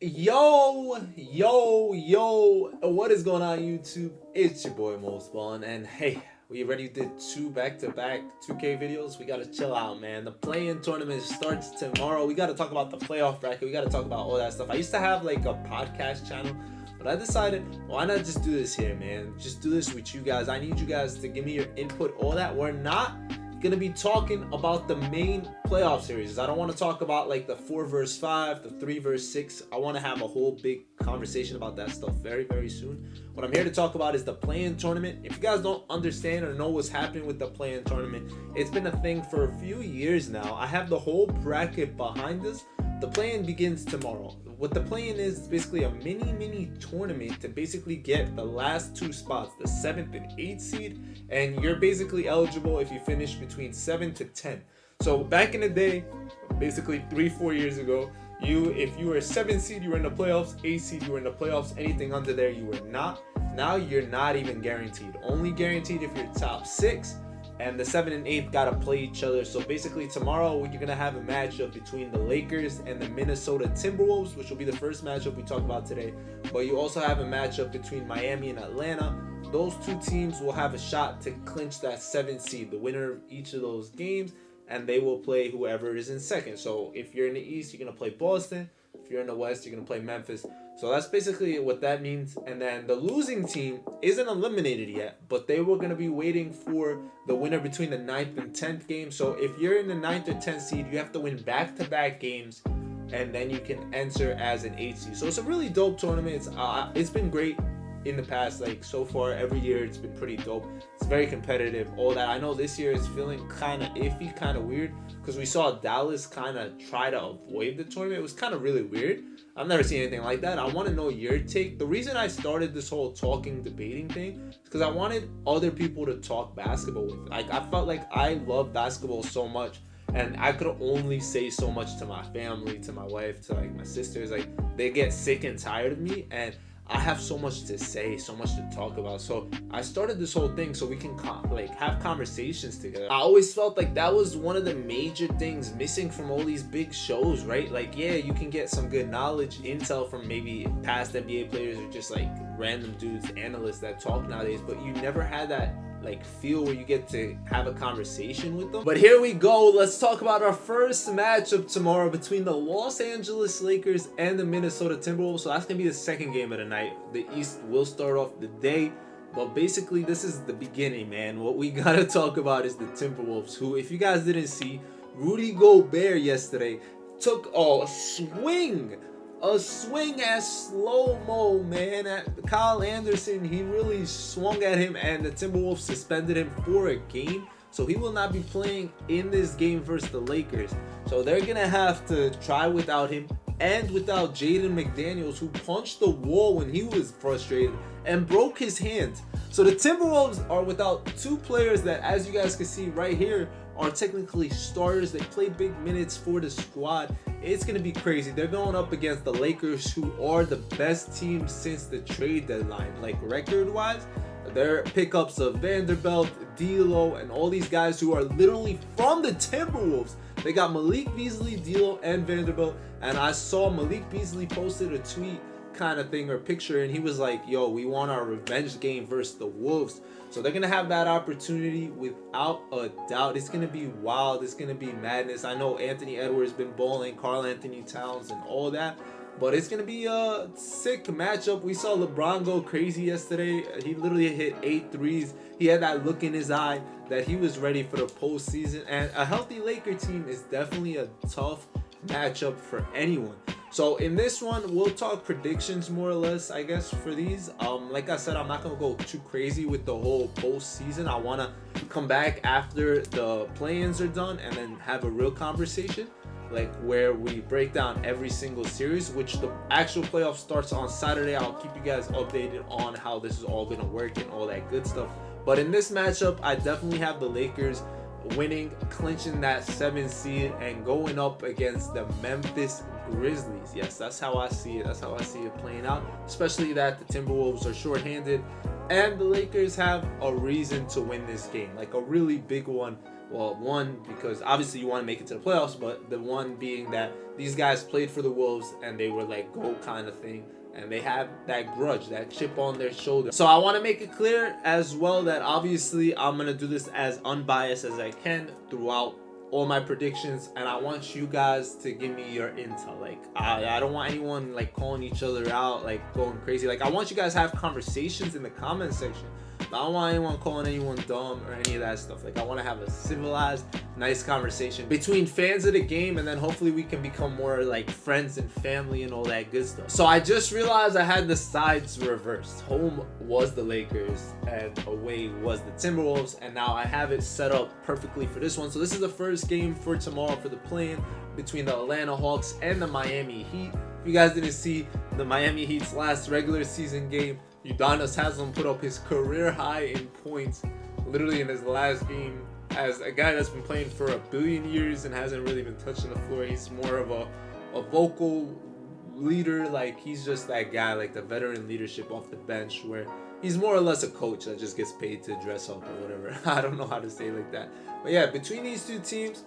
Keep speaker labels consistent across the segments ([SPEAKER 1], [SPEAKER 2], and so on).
[SPEAKER 1] Yo, what is going on YouTube? It's your boy Mosballin, and hey, we already did two back-to-back 2K videos. We gotta chill out, man. The play-in tournament starts tomorrow. We gotta talk about the playoff bracket. We gotta talk about all that stuff. I used to have like a podcast channel, but I decided, why not just do this here, man? Just do this with you guys. I need you guys to give me your input, all that. We're not gonna be talking about the main playoff series. I don't want to talk about like the 4 versus 5, the 3 versus 6. I want to have a whole big conversation about that stuff very soon. What I'm here to talk about is the play-in tournament. If you guys don't understand or know what's happening with the play-in tournament, it's been a thing for a few years now. I have the whole bracket behind us. The play-in begins tomorrow. What the play-in is basically a mini tournament to basically get the last two spots, the 7th and 8th seed, and you're basically eligible if you finish between 7 to 10. So back in the day, basically 3-4 years ago, if you were a 7th seed, you were in the playoffs. 8th seed, you were in the playoffs. Anything under there, you were not. Now you're not even guaranteed. Only guaranteed if you're top 6. And the 7th and 8th gotta play each other. So basically tomorrow you're gonna have a matchup between the Lakers and the Minnesota Timberwolves, which will be the first matchup we talk about today. But you also have a matchup between Miami and Atlanta. Those two teams will have a shot to clinch that 7th seed, the winner of each of those games, and they will play whoever is in second. So if you're in the East, you're gonna play Boston. If you're in the West, you're gonna play Memphis. So that's basically what that means. And then the losing team isn't eliminated yet, but they were going to be waiting for the winner between the 9th and 10th game. So if you're in the 9th or 10th seed, you have to win back-to-back games, and then you can enter as an 8th seed. So it's a really dope tournament. It's been great in the past, like so far every year it's been pretty dope. It's very competitive, all that. I know this year is feeling kind of iffy, kind of weird, because we saw Dallas kind of try to avoid the tournament. It was kind of really weird. I've never seen anything like that. I want to know your take. The reason I started this whole talking, debating thing is because I wanted other people to talk basketball with. Like, I felt like I love basketball so much, and I could only say so much to my family, to my wife, to like my sisters. Like, they get sick and tired of me, and I have so much to say, so much to talk about. So I started this whole thing so we can have conversations together. I always felt like that was one of the major things missing from all these big shows, right? Like, yeah, you can get some good knowledge, intel from maybe past NBA players or just like random dudes, analysts that talk nowadays, but you never had that like feel where you get to have a conversation with them. But here we go. Let's talk about our first matchup tomorrow between the Los Angeles Lakers and the Minnesota Timberwolves. So that's gonna be the second game of the night. The East will start off the day, but basically this is the beginning, man. What we gotta talk about is the Timberwolves, who, if you guys didn't see, Rudy Gobert yesterday took a swing as slow-mo, man, at Kyle Anderson. He really swung at him, and the Timberwolves suspended him for a game, so he will not be playing in this game versus the Lakers. So they're gonna have to try without him and without Jaden McDaniels, who punched the wall when he was frustrated and broke his hand. So the Timberwolves are without two players that, as you guys can see right here, are technically starters. They play big minutes for the squad. It's going to be crazy. They're going up against the Lakers, who are the best team since the trade deadline. Like, record-wise, their pickups of Vanderbilt, D'Lo, and all these guys who are literally from the Timberwolves. They got Malik Beasley, D'Lo, and Vanderbilt. And I saw Malik Beasley posted a tweet kind of thing or picture, and he was like, yo, we want our revenge game versus the Wolves. So they're gonna have that opportunity without a doubt. It's gonna be wild. It's gonna be madness. I know Anthony Edwards been balling, Karl Anthony Towns, and all that, but it's gonna be a sick matchup. We saw LeBron go crazy yesterday. He literally hit 8 threes. He had that look in his eye that he was ready for the postseason. And a healthy Laker team is definitely a tough matchup for anyone. So in this one, we'll talk predictions more or less, I guess, for these. Like I said, I'm not gonna go too crazy with the whole postseason. I wanna come back after the play-ins are done and then have a real conversation, like where we break down every single series, which the actual playoff starts on Saturday. I'll keep you guys updated on how this is all gonna work and all that good stuff. But in this matchup, I definitely have the Lakers winning, clinching that 7th seed, and going up against the Memphis Grizzlies. Yes, that's how I see it. That's how I see it playing out, especially that the Timberwolves are shorthanded and the Lakers have a reason to win this game, like a really big one. Well, one, because obviously you want to make it to the playoffs, but the one being that these guys played for the Wolves and they were like GOAT kind of thing. And they have that grudge, that chip on their shoulder. So I want to make it clear as well that obviously I'm going to do this as unbiased as I can throughout all my predictions. And I want you guys to give me your intel. Like, I don't want anyone like calling each other out, like going crazy. Like, I want you guys to have conversations in the comment section. I don't want anyone calling anyone dumb or any of that stuff. Like, I want to have a civilized, nice conversation between fans of the game, and then hopefully we can become more like friends and family and all that good stuff. So I just realized I had the sides reversed. Home was the Lakers and away was the Timberwolves, and now I have it set up perfectly for this one. So this is the first game for tomorrow for the play-in between the Atlanta Hawks and the Miami Heat. If you guys didn't see the Miami Heat's last regular season game, Udonis Haslem put up his career high in points literally in his last game. As a guy that's been playing for a billion years and hasn't really been touching the floor, he's more of a vocal leader. Like, he's just that guy, like the veteran leadership off the bench, where he's more or less a coach that just gets paid to dress up or whatever. I don't know how to say it like that. But yeah, between these two teams,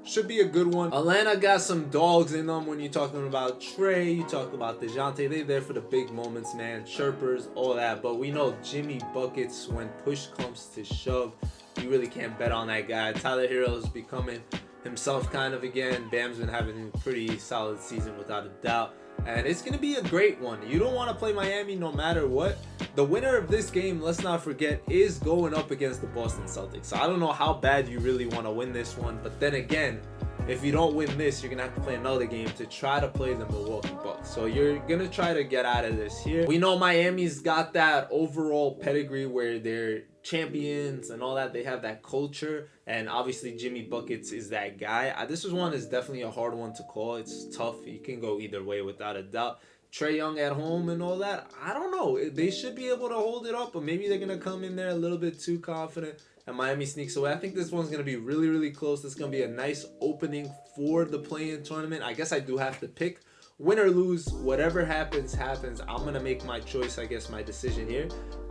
[SPEAKER 1] should be a good one. Atlanta got some dogs in them. When you're talking about Trey, you talk about DeJounte, they're there for the big moments, man. Chirpers, all that. But we know Jimmy buckets when push comes to shove. You really can't bet on that guy. Tyler Hero's becoming himself kind of again. Bam's been having a pretty solid season without a doubt. And it's going to be a great one. You don't want to play Miami no matter what. The winner of this game, let's not forget, is going up against the Boston Celtics. So I don't know how bad you really want to win this one. But then again, if you don't win this, you're going to have to play another game to try to play the Milwaukee Bucks. So you're going to try to get out of this here. We know Miami's got that overall pedigree where they're champions and all that. They have that culture, and obviously Jimmy buckets is that guy. This one is definitely a hard one to call. It's tough. You can go either way without a doubt. Trey Young at home and all that, I don't know. They should be able to hold it up, but maybe they're going to come in there a little bit too confident and Miami sneaks away. I think this one's going to be really, really close. It's going to be a nice opening for the play-in tournament. I guess I do have to pick. Win or lose, whatever happens, happens. I'm going to make my choice, I guess, my decision here.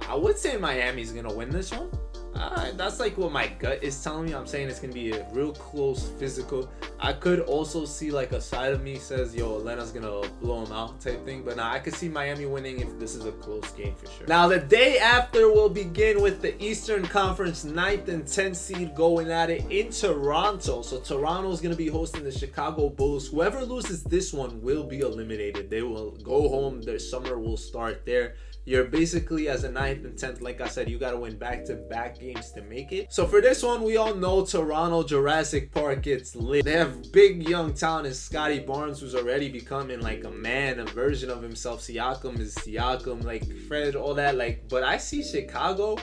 [SPEAKER 1] I would say Miami's going to win this one. That's like what my gut is telling me. I'm saying it's going to be a real close physical. I could also see like a side of me says, yo, Atlanta's going to blow them out type thing. But nah, I could see Miami winning if this is a close game for sure. Now, the day after will begin with the Eastern Conference 9th and 10th seed going at it in Toronto. So Toronto's going to be hosting the Chicago Bulls. Whoever loses this one will be eliminated. They will go home. Their summer will start there. You're basically, as a 9th and 10th, like I said, you got to win back-to-back games to make it. So for this one, we all know Toronto Jurassic Park gets lit. They have big young talent in Scotty Barnes, who's already becoming like a man, a version of himself. Siakam is Siakam, like Fred, all that. Like, but I see Chicago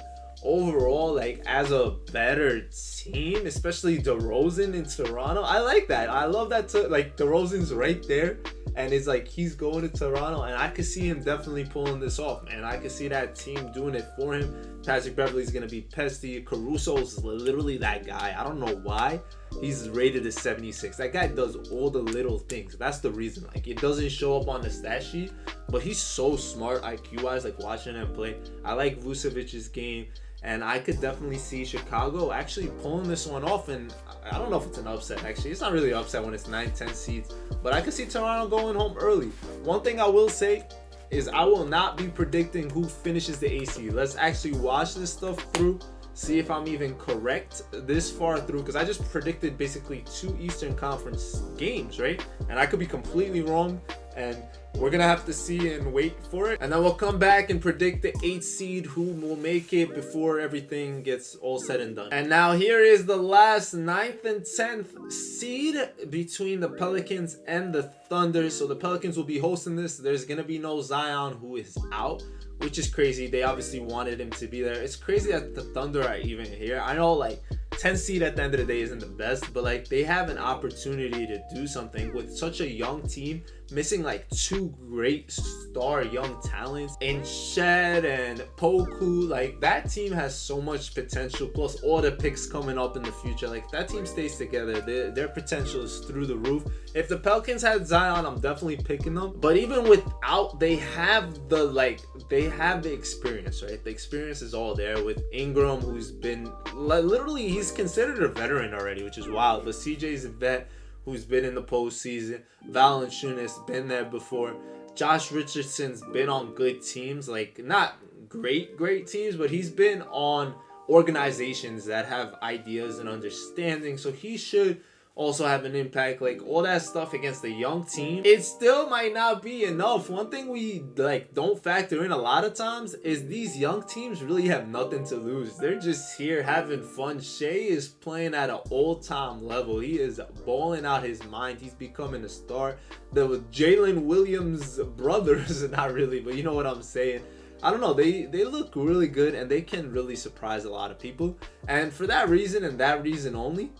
[SPEAKER 1] overall like as a better team, especially DeRozan in Toronto. I like that. I love that. Like, DeRozan's right there. And it's like he's going to Toronto, and I could see him definitely pulling this off, man. I could see that team doing it for him. Patrick Beverley's going to be pesty. Caruso's literally that guy. I don't know why. He's rated as 76. That guy does all the little things. That's the reason. Like, it doesn't show up on the stat sheet, but he's so smart IQ-wise, like watching him play. I like Vucevic's game. And I could definitely see Chicago actually pulling this one off. And I don't know if it's an upset, actually. It's not really an upset when it's 9-10 seeds. But I could see Toronto going home early. One thing I will say is I will not be predicting who finishes the AC. Let's actually watch this stuff through. See if I'm even correct this far through. Because I just predicted basically 2 Eastern Conference games, right? And I could be completely wrong. And we're going to have to see and wait for it. And then we'll come back and predict the 8th seed who will make it before everything gets all said and done. And now here is the last 9th and 10th seed between the Pelicans and the Thunder. So the Pelicans will be hosting this. There's going to be no Zion, who is out, which is crazy. They obviously wanted him to be there. It's crazy that the Thunder are even here. I know, like, 10 seed at the end of the day isn't the best, but like they have an opportunity to do something with such a young team. missing like two great star young talents in Shed and Poku. Like that team has so much potential, plus all the picks coming up in the future. Like that team stays together, their potential is through the roof. If the Pelicans had Zion, I'm definitely picking them. But even without, they have the experience, right? The experience is all there with Ingram, who's been literally, he's considered a veteran already, which is wild. But CJ's a vet who's been in the postseason. Valanciunas been there before. Josh Richardson's been on good teams, like not great teams, but he's been on organizations that have ideas and understanding, so he should also have an impact. Like all that stuff against the young team, it still might not be enough. One thing we don't factor in a lot of times is these young teams really have nothing to lose. They're just here having fun. Shea is playing at an all-time level. He is balling out his mind. He's becoming a star. The Jalen Williams brothers, not really, but you know what I'm saying. I don't know, they look really good and they can really surprise a lot of people. And for that reason and that reason only,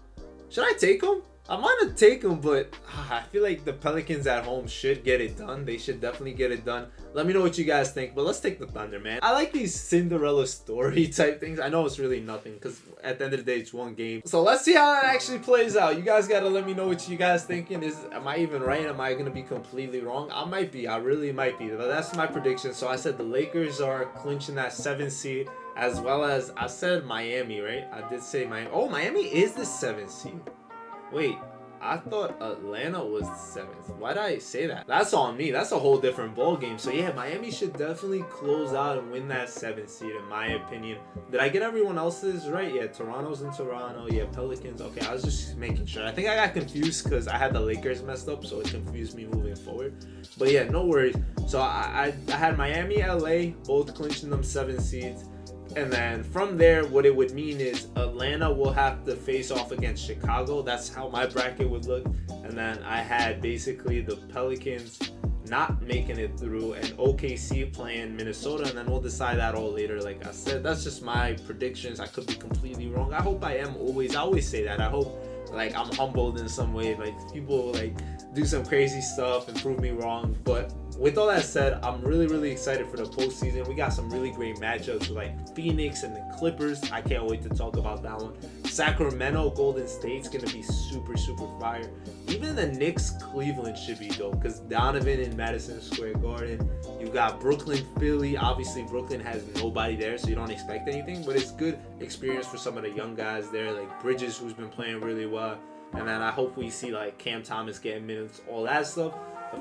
[SPEAKER 1] should I take them? I might not take them, but I feel like the Pelicans at home should get it done. They should definitely get it done. Let me know what you guys think, but let's take the Thunder, man. I like these Cinderella story type things. I know it's really nothing because at the end of the day, it's one game. So let's see how that actually plays out. You guys got to let me know what you guys thinking. Am I even right? Am I going to be completely wrong? I might be. I really might be. But that's my prediction. So I said the Lakers are clinching that 7th seed, as well as I said Miami, right? I did say Miami. Oh, Miami is the 7th seed. Wait, I thought Atlanta was 7th. Why did I say that? That's on me. That's a whole different ball game. So yeah, Miami should definitely close out and win that 7th seed, in my opinion. Did I get everyone else's right? Yeah, Toronto's in Toronto. Yeah, Pelicans. Okay, I was just making sure. I think I got confused because I had the Lakers messed up, so it confused me moving forward. But yeah, no worries. So I had Miami, LA, both clinching them 7 seeds. And then from there, what it would mean is Atlanta will have to face off against Chicago. That's how my bracket would look. And then I had basically the Pelicans not making it through and OKC playing Minnesota. And then we'll decide that all later. Like I said, that's just my predictions. I could be completely wrong. I hope I am always. I always say that. I hope like I'm humbled in some way. Like people like do some crazy stuff and prove me wrong. But with all that said, I'm really excited for the postseason. We got some really great matchups with like Phoenix and the Clippers. I can't wait to talk about that one. Sacramento, Golden State's gonna be super fire. Even the Knicks, Cleveland should be dope because Donovan in Madison Square Garden. You got Brooklyn, Philly. Obviously, Brooklyn has nobody there, so you don't expect anything. But it's good experience for some of the young guys there, like Bridges, who's been playing really well. And then I hope we see like Cam Thomas getting minutes, all that stuff.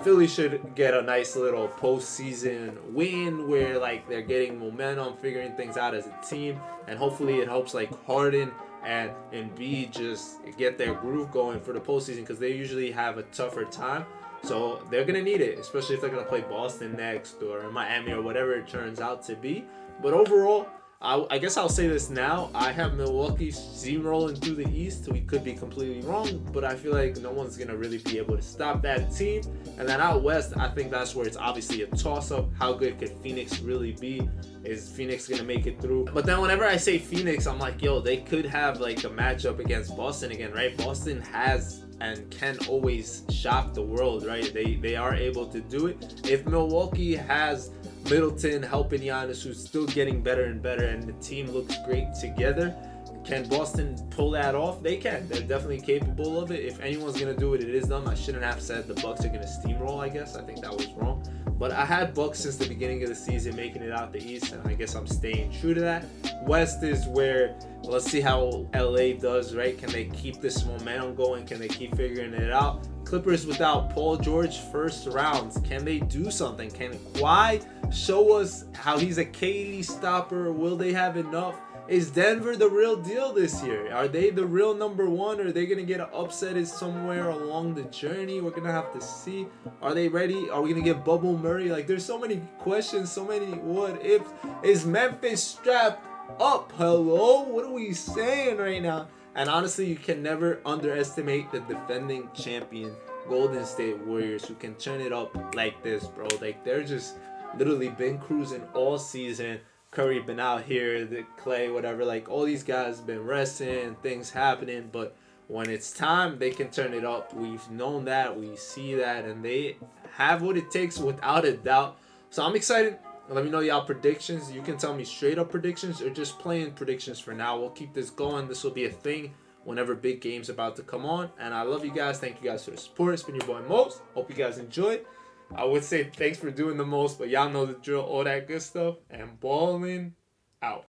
[SPEAKER 1] Philly should get a nice little postseason win where like they're getting momentum, figuring things out as a team, and hopefully it helps like Harden and Embiid just get their groove going for the postseason because they usually have a tougher time. So they're gonna need it, especially if they're gonna play Boston next or Miami or whatever it turns out to be. But overall, I guess I'll say this now. I have Milwaukee steamrolling through the East. We could be completely wrong, but I feel like no one's going to really be able to stop that team. And then out West, I think that's where it's obviously a toss-up. How good could Phoenix really be? Is Phoenix going to make it through? But then whenever I say Phoenix, I'm like, yo, they could have like a matchup against Boston again, right? Boston has and can always shock the world, right? They are able to do it. If Milwaukee has Middleton helping Giannis, who's still getting better and better, and the team looks great together, can Boston pull that off? They can. They're definitely capable of it. If anyone's going to do it, it is them. I shouldn't have said the Bucks are going to steamroll, I guess. I think that was wrong. But I had Bucks since the beginning of the season making it out the East, and I guess I'm staying true to that. West is where, let's see how LA does, right? Can they keep this momentum going? Can they keep figuring it out? Clippers without Paul George first rounds. Can they do something? Can Kawhi show us how he's a KD stopper? Will they have enough? Is Denver the real deal this year? Are they the real number one? Or are they going to get an upset somewhere along the journey? We're going to have to see. Are they ready? Are we going to get Bubble Murray? Like, there's so many questions, so many what ifs. Is Memphis strapped up? Hello? What are we saying right now? And honestly, you can never underestimate the defending champion Golden State Warriors, who can turn it up like this, bro. Like, they're just literally been cruising all season. Curry been out here, the Clay, whatever. Like, all these guys been resting, things happening. But when it's time, they can turn it up. We've known that, we see that, and they have what it takes without a doubt. So I'm excited. Let me know y'all predictions. You can tell me straight up predictions or just plain predictions for now. We'll keep this going. This will be a thing whenever big game's about to come on. And I love you guys. Thank you guys for the support. It's been your boy Most. Hope you guys enjoyed. I would say thanks for doing the most, but y'all know the drill, all that good stuff. And Ballin out.